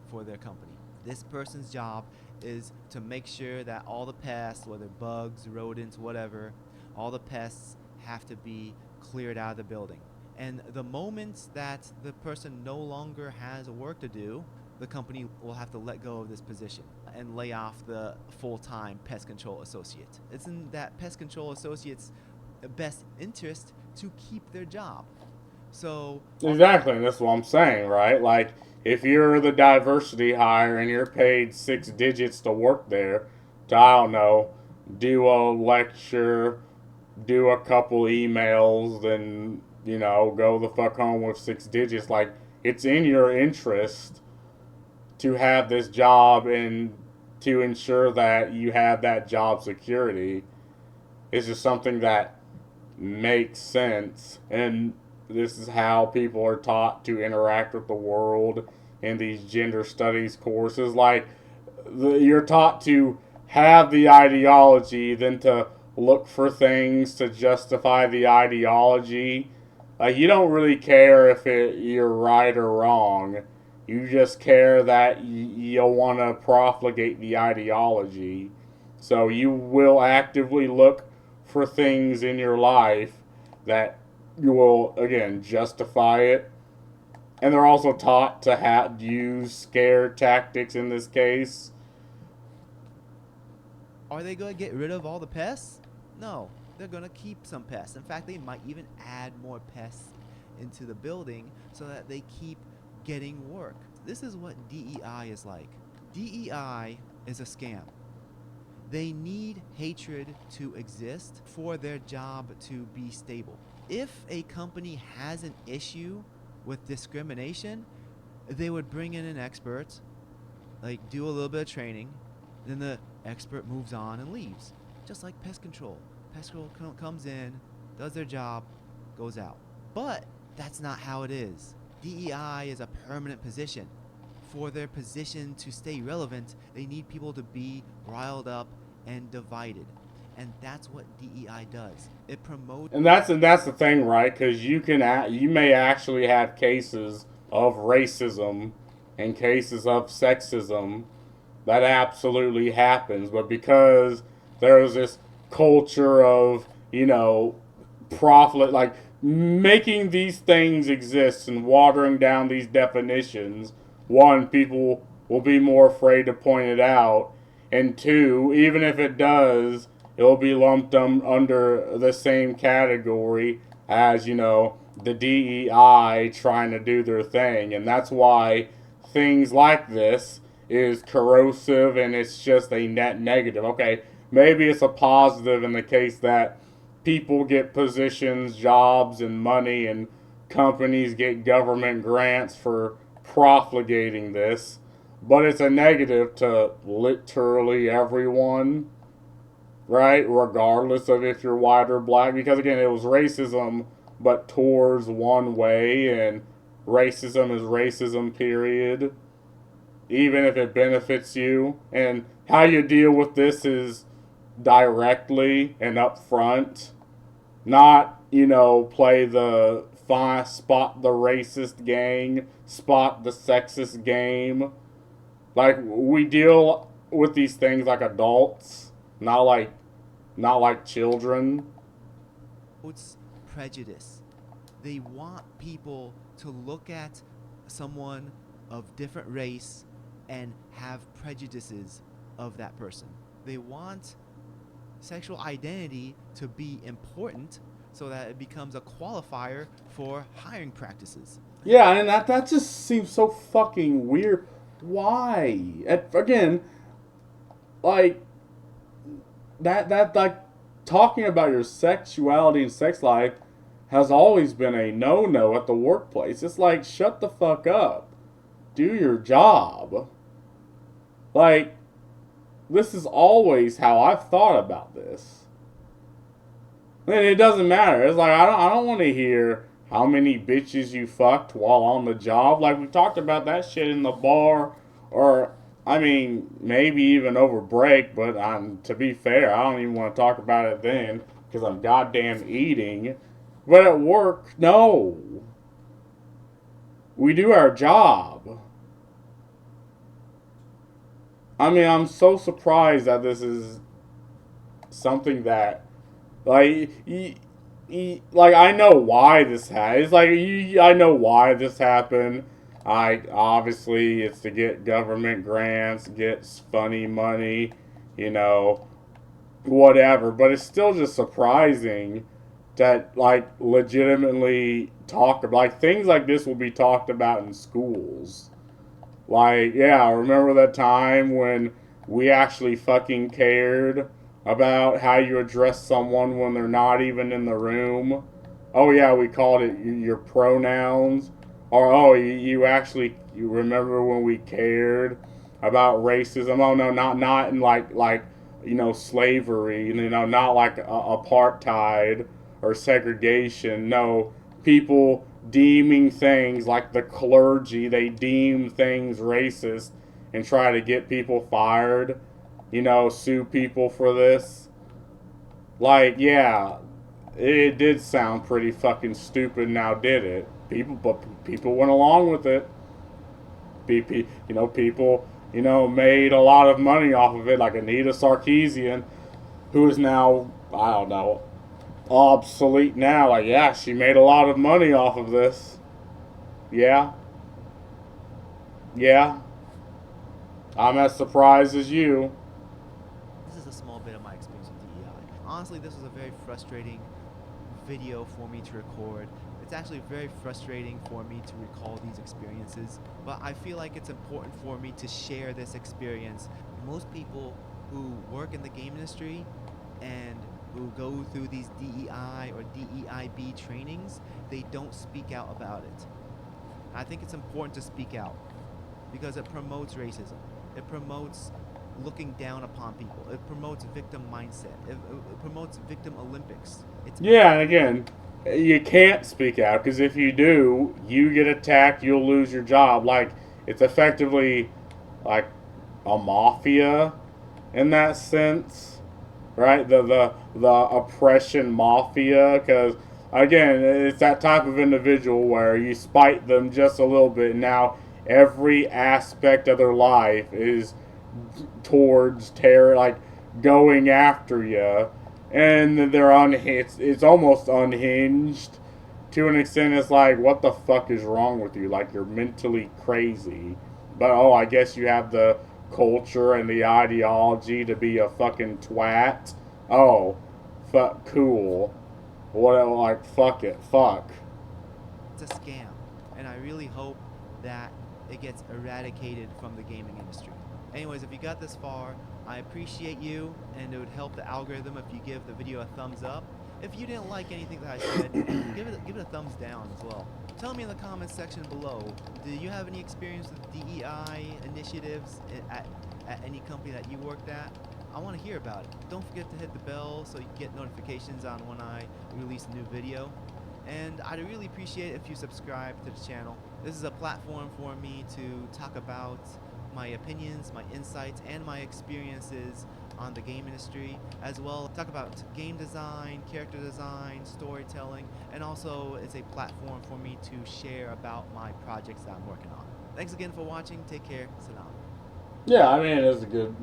for their company. This person's job is to make sure that all the pests, whether bugs, rodents, whatever, all the pests have to be cleared out of the building. And the moment that the person no longer has work to do, the company will have to let go of this position and lay off the full-time pest control associate. It's in that pest control associate's best interest to keep their job. So exactly, and that's what I'm saying, right? If you're the diversity hire and you're paid 6 digits to work there, to, I don't know, do a lecture, do a couple emails, then, go the fuck home with 6 digits. It's in your interest to have this job and to ensure that you have that job security. It's just something that makes sense, and this is how people are taught to interact with the world in these gender studies courses. You're taught to have the ideology, then to look for things to justify the ideology. You don't really care if you're right or wrong. You just care that you'll want to profligate the ideology. So you will actively look for things in your life that you will, again, justify it. And they're also taught to use scare tactics in this case. Are they going to get rid of all the pests? No, they're going to keep some pests. In fact, they might even add more pests into the building so that they keep getting work. This is what DEI is like. DEI is a scam. They need hatred to exist for their job to be stable. If a company has an issue with discrimination, they would bring in an expert, like do a little bit of training, then the expert moves on and leaves. Just like pest control. Pest control comes in, does their job, goes out. But that's not how it is. DEI is a permanent position. For their position to stay relevant, they need people to be riled up and divided. And that's what DEI does. It promotes. And that's the thing, right? Because you may actually have cases of racism and cases of sexism that absolutely happens, but because there's this culture of profit, like making these things exist and watering down these definitions. One, people will be more afraid to point it out, and two, even if it does, it will be lumped under the same category as, the DEI trying to do their thing. And that's why things like this is corrosive and it's just a net negative. Okay, maybe it's a positive in the case that people get positions, jobs, and money, and companies get government grants for profligating this. But it's a negative to literally everyone, right? Regardless of if you're white or black. Because again, it was racism, but towards one way, and racism is racism, period. Even if it benefits you. And how you deal with this is directly and upfront. Not, play the spot the racist gang, spot the sexist game. Like, we deal with these things like adults, not like children. It's prejudice. They want people to look at someone of different race and have prejudices of that person. They want sexual identity to be important so that it becomes a qualifier for hiring practices. Yeah, and that just seems so fucking weird. Why? Again, like that like talking about your sexuality and sex life has always been a no-no at the workplace. It's like, shut the fuck up. Do your job. Like, this is always how I've thought about this. And it doesn't matter. It's like, I don't want to hear how many bitches you fucked while on the job. Like, we talked about that shit in the bar, or, I mean, maybe even over break, but to be fair, I don't even want to talk about it then, because I'm goddamn eating. But at work, no. We do our job. I mean, I'm so surprised that this is something that, like, I know why this happened. It's like, I know why this happened. Obviously, it's to get government grants, get funny money, whatever. But it's still just surprising that, like, legitimately like, things like this will be talked about in schools. Like, yeah, remember that time when we actually fucking cared about how you address someone when they're not even in the room? Oh, yeah, we called it your pronouns. Or, oh, you remember when we cared about racism? Oh, no, not in like slavery, not like apartheid or segregation. No, people deeming things like the clergy, they deem things racist and try to get people fired, sue people for this. Like, yeah, it did sound pretty fucking stupid, now did it? But people went along with it. People, made a lot of money off of it, like Anita Sarkeesian, who is now, I don't know, obsolete now. Like, yeah, she made a lot of money off of this. Yeah. Yeah. I'm as surprised as you. This is a small bit of my experience with DEI. Honestly, this was a very frustrating video for me to record. It's actually very frustrating for me to recall these experiences, but I feel like it's important for me to share this experience. Most people who work in the game industry and who go through these DEI or DEIB trainings, they don't speak out about it. I think it's important to speak out because it promotes racism. It promotes looking down upon people. It promotes victim mindset. It promotes victim Olympics. Yeah, and again, you can't speak out because if you do, you get attacked, you'll lose your job. Like, it's effectively like a mafia in that sense, right? The oppression mafia, because again, it's that type of individual where you spite them just a little bit. Now, every aspect of their life is towards terror, like going after you, and it's almost unhinged to an extent. It's like, what the fuck is wrong with you? Like, you're mentally crazy. But I guess you have the culture and the ideology to be a fucking twat. Oh, fuck, cool. What, like, fuck it, fuck. It's a scam, and I really hope that it gets eradicated from the gaming industry. Anyways, if you got this far, I appreciate you, and it would help the algorithm if you give the video a thumbs up. If you didn't like anything that I said, give it a thumbs down as well. Tell me in the comments section below, do you have any experience with DEI initiatives at any company that you worked at? I want to hear about it. Don't forget to hit the bell so you get notifications on when I release a new video. And I'd really appreciate it if you subscribe to the channel. This is a platform for me to talk about my opinions, my insights, and my experiences on the game industry, as well talk about game design, character design, storytelling, and also it's a platform for me to share about my projects that I'm working on. Thanks again for watching. Take care. Salam. Yeah, I mean, it's a good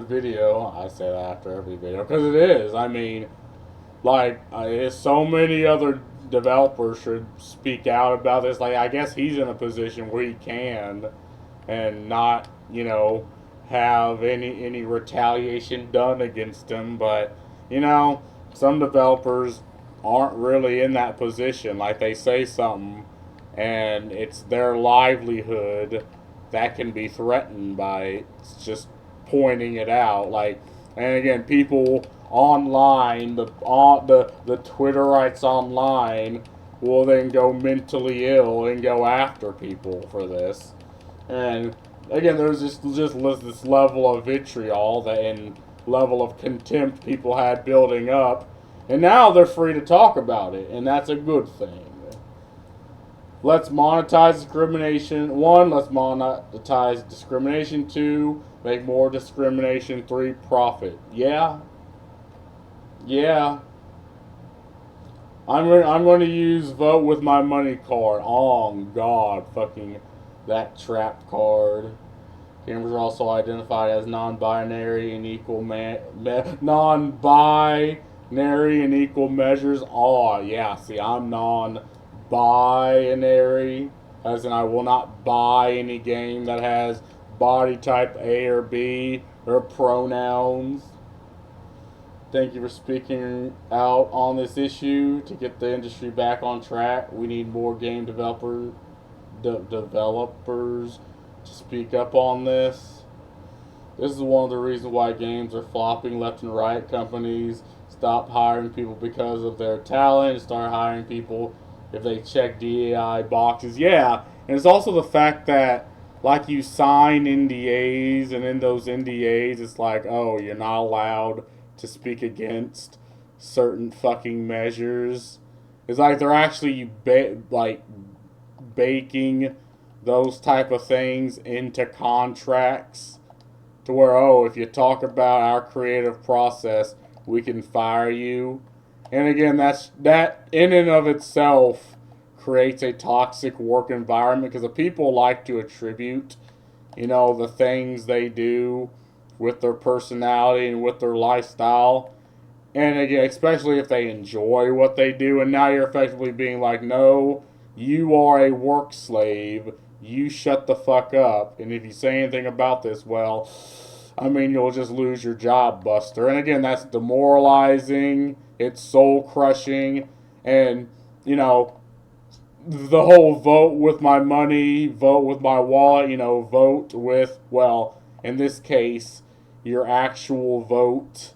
video. I say that after every video because it is. I mean, like, so many other developers should speak out about this. Like, I guess he's in a position where he can, and not, have any retaliation done against him. But some developers aren't really in that position. Like, they say something, and it's their livelihood that can be threatened by just pointing it out. Like, and again, people online, the Twitterites online will then go mentally ill and go after people for this. And again, there's just this level of vitriol and level of contempt people had building up, and now they're free to talk about it, and that's a good thing. Let's monetize discrimination. 1, let's monetize discrimination. 2, make more discrimination. 3, profit. Yeah. I'm going to use vote with my money card. Oh God, fucking that trap card. Gamers are also identified as non-binary and equal non-binary and equal measures. Oh yeah, see, I'm non-binary, as in I will not buy any game that has body type A or B or pronouns. Thank you for speaking out on this issue to get the industry back on track. We need more game developers to speak up on this. This is one of the reasons why games are flopping left and right. Companies stop hiring people because of their talent and start hiring people if they check DEI boxes. Yeah, and it's also the fact that, like, you sign NDAs, and in those NDAs it's like, oh, you're not allowed to speak against certain fucking measures. It's like they're actually baking those type of things into contracts to where, oh, if you talk about our creative process, we can fire you. And again, that in and of itself creates a toxic work environment because the people like to attribute, the things they do with their personality and with their lifestyle. And again, especially if they enjoy what they do, and now you're effectively being like, no, you are a work slave. You shut the fuck up. And if you say anything about this, well, you'll just lose your job, Buster. And again, that's demoralizing. It's soul crushing. And, the whole vote with my money, vote with my wallet, vote with, well, in this case, your actual vote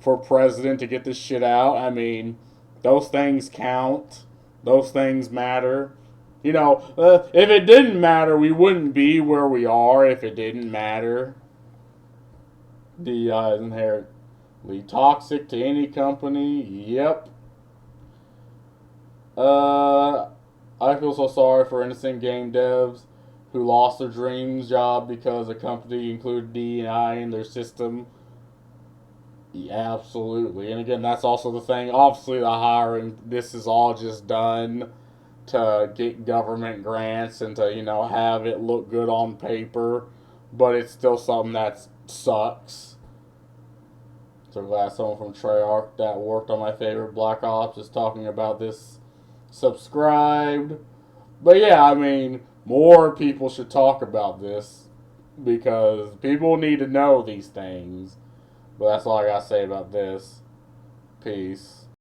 for president to get this shit out. Those things count. Those things matter. If it didn't matter, we wouldn't be where we are if it didn't matter. DEI is inherently toxic to any company. Yep. I feel so sorry for innocent game devs who lost their dreams job because a company included DEI in their system. Yeah, absolutely. And again, that's also the thing. Obviously, the hiring, this is all just done to get government grants and to, have it look good on paper. But it's still something that sucks. So glad someone from Treyarch that worked on my favorite Black Ops is talking about this. Subscribed. But yeah, more people should talk about this because people need to know these things. But that's all I gotta say about this. Peace.